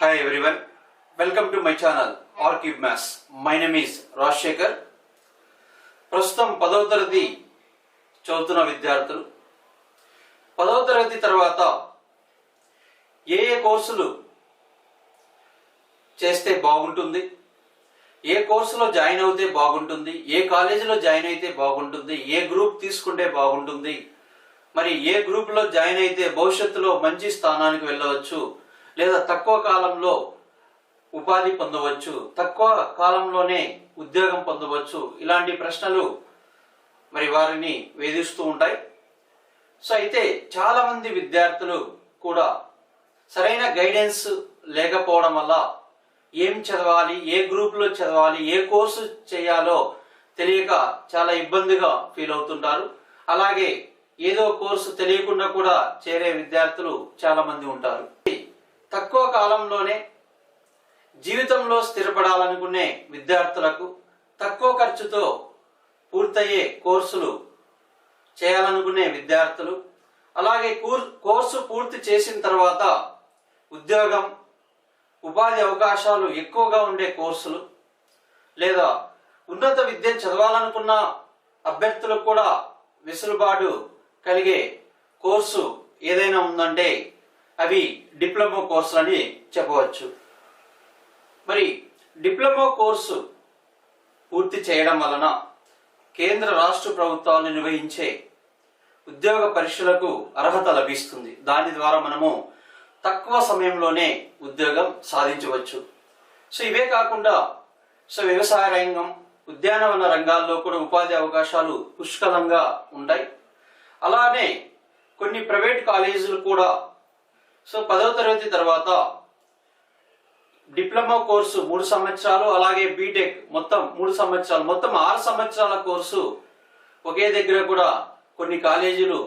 Hi everyone, welcome to my channel Archive Maths. My name is Rajshekhar. ప్రస్తుతం 10వ తరగతి చదువుతున్న విద్యార్థులు 10వ తరగతి తర్వాత ఏ కోర్సులు చేస్తే బాగుంటుంది, ఏ కోర్సులో జాయిన్ అవుతే బాగుంటుంది, ఏ కాలేజీలో జాయిన్ అయితే బాగుంటుంది, ఏ గ్రూప్ తీసుకుంటే బాగుంటుంది, మరి ఏ గ్రూప్లో జాయిన్ అయితే భవిష్యత్తులో మంచి స్థానానికి వెళ్ళవచ్చు లేదా తక్కువ కాలంలో ఉపాధి పొందవచ్చు, తక్కువ కాలంలోనే ఉద్యోగం పొందవచ్చు, ఇలాంటి ప్రశ్నలు మరి వారిని వేధిస్తూ ఉంటాయి. సో అయితే చాలా మంది విద్యార్థులు కూడా సరైన గైడెన్స్ లేకపోవడం వల్ల ఏం చదవాలి, ఏ గ్రూప్లో చదవాలి, ఏ కోర్సు చేయాలో తెలియక చాలా ఇబ్బందిగా ఫీల్ అవుతుంటారు. అలాగే ఏదో కోర్సు తెలియకుండా కూడా చేరే విద్యార్థులు చాలా మంది ఉంటారు. తక్కువ కాలంలోనే జీవితంలో స్థిరపడాలనుకునే విద్యార్థులకు తక్కువ ఖర్చుతో పూర్తయ్యే కోర్సులు చేయాలనుకునే విద్యార్థులు, అలాగే కోర్సు పూర్తి చేసిన తర్వాత ఉద్యోగం ఉపాధి అవకాశాలు ఎక్కువగా ఉండే కోర్సులు లేదా ఉన్నత విద్య చదవాలనుకున్న అభ్యర్థులకు కూడా వెసులుబాటు కలిగే కోర్సు ఏదైనా ఉందంటే అవి డిప్లొమా కోర్సులు అని చెప్పవచ్చు. మరి డిప్లొమా కోర్సు పూర్తి చేయడం వలన కేంద్ర రాష్ట్ర ప్రభుత్వాలు నిర్వహించే ఉద్యోగ పరీక్షలకు అర్హత లభిస్తుంది. దాని ద్వారా మనము తక్కువ సమయంలోనే ఉద్యోగం సాధించవచ్చు. సో ఇవే కాకుండా వ్యవసాయ రంగం, ఉద్యానవన రంగాల్లో కూడా ఉపాధి అవకాశాలు పుష్కలంగా ఉంటాయి. అలానే కొన్ని ప్రైవేట్ కాలేజీలు కూడా 10వ తరగతి తర్వాత డిప్లొమా కోర్సు 3 సంవత్సరాలు, అలాగే బీటెక్ మొత్తం 3 సంవత్సరాలు, మొత్తం 6 సంవత్సరాల కోర్సు ఒకే దగ్గర కూడా కొన్ని కాలేజీలు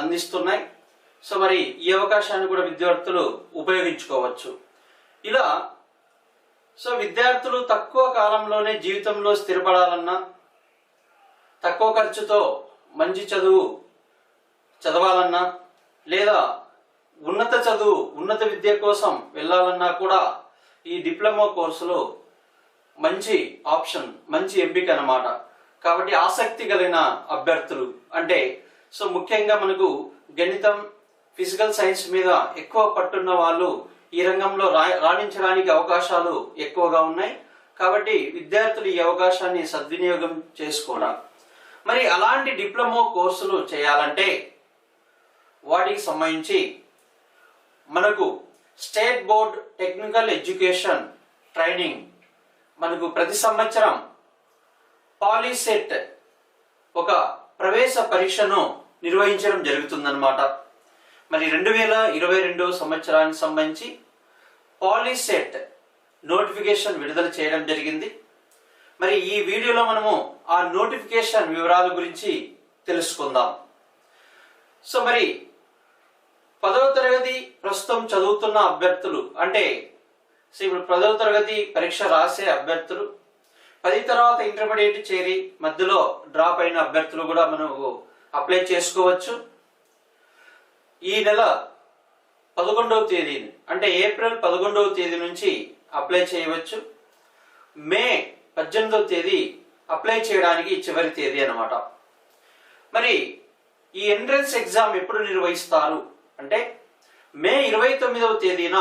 అందిస్తున్నాయి. సో మరి ఈ అవకాశాన్ని కూడా విద్యార్థులు ఉపయోగించుకోవచ్చు. ఇలా విద్యార్థులు తక్కువ కాలంలోనే జీవితంలో స్థిరపడాలన్నా, తక్కువ ఖర్చుతో మంచి చదువు చదవాలన్నా, లేదా ఉన్నత విద్య కోసం వెళ్ళాలన్నా కూడా ఈ డిప్లొమా కోర్సులో మంచి ఆప్షన్, మంచి ఎంపిక అన్నమాట. కాబట్టి ఆసక్తి కలిగిన అభ్యర్థులు అంటే ముఖ్యంగా మనకు గణితం, ఫిజికల్ సైన్స్ మీద ఎక్కువ పట్టున్న వాళ్ళు ఈ రంగంలో రాణించడానికి అవకాశాలు ఎక్కువగా ఉన్నాయి. కాబట్టి విద్యార్థులు ఈ అవకాశాన్ని సద్వినియోగం చేసుకోవాలి. మరి అలాంటి డిప్లొమా కోర్సులు చేయాలంటే వాటికి సంబంధించి మనకు state board technical education training మనకు ప్రతి సంవత్సరం పాలీసెట్ ఒక ప్రవేశ పరీక్షను నిర్వహించడం జరుగుతుందన్నమాట. మరి 2022 సంవత్సరానికి సంబంధించి పాలీసెట్ నోటిఫికేషన్ విడుదల చేయడం జరిగింది. మరి ఈ వీడియోలో మనము ఆ నోటిఫికేషన్ వివరాల గురించి తెలుసుకుందాం. మరి 10వ తరగతి ప్రస్తుతం చదువుతున్న అభ్యర్థులు అంటే ఇప్పుడు 10వ తరగతి పరీక్ష రాసే అభ్యర్థులు, 10 తర్వాత ఇంటర్మీడియట్ చేరి మధ్యలో డ్రాప్ అయిన అభ్యర్థులు కూడా మనము అప్లై చేసుకోవచ్చు. ఈ నెల 11వ తేదీ అంటే ఏప్రిల్ 11వ తేదీ నుంచి అప్లై చేయవచ్చు. మే 18వ తేదీ అప్లై చేయడానికి చివరి తేదీ అన్నమాట. మరి ఈ ఎంట్రన్స్ ఎగ్జామ్ ఎప్పుడు నిర్వహిస్తారు అంటే మే 29వ తేదీన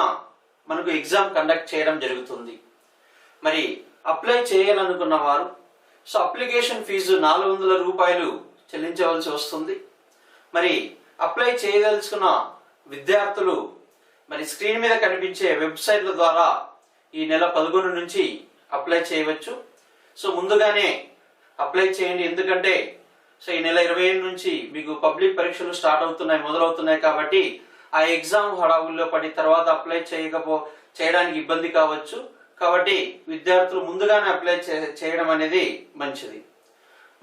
మనకు ఎగ్జామ్ కండక్ట్ చేయడం జరుగుతుంది. మరి అప్లై చేయాలనుకున్న వారు అప్లికేషన్ ఫీజు 400 రూపాయలు చెల్లించవలసి వస్తుంది. మరి అప్లై చేయదలుచుకున్న విద్యార్థులు మరి స్క్రీన్ మీద కనిపించే వెబ్సైట్ల ద్వారా ఈ నెల 11 నుంచి అప్లై చేయవచ్చు. ముందుగానే అప్లై చేయండి, ఎందుకంటే ఈ నెల 25 నుంచి మీకు పబ్లిక్ పరీక్షలు మొదలవుతున్నాయి కాబట్టి ఆ ఎగ్జామ్ హడావుల్లో పడి తర్వాత అప్లై చేయడానికి ఇబ్బంది కావచ్చు. కాబట్టి విద్యార్థులు ముందుగానే అప్లై చేయడం అనేది మంచిది.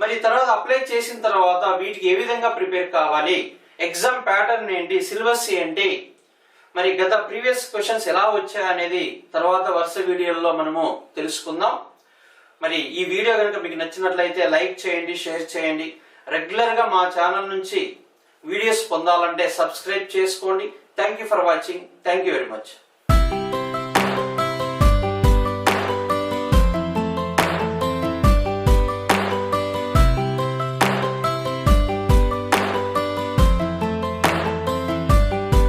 మరి తర్వాత అప్లై చేసిన తర్వాత వీటికి ఏ విధంగా ప్రిపేర్ కావాలి, ఎగ్జామ్ ప్యాటర్న్ ఏంటి, సిలబస్ ఏంటి, మరి గత ప్రీవియస్ క్వశ్చన్స్ ఎలా వచ్చాయనేది తర్వాత వరుస వీడియోల్లో మనము తెలుసుకుందాం. మరి ఈ వీడియో కనుక మీకు నచ్చినట్లయితే లైక్ చేయండి, షేర్ చేయండి. రెగ్యులర్ గా మా ఛానల్ నుంచి వీడియోస్ పొందాలంటే సబ్స్క్రైబ్ చేసుకోండి. Thank you for watching. Thank you very much.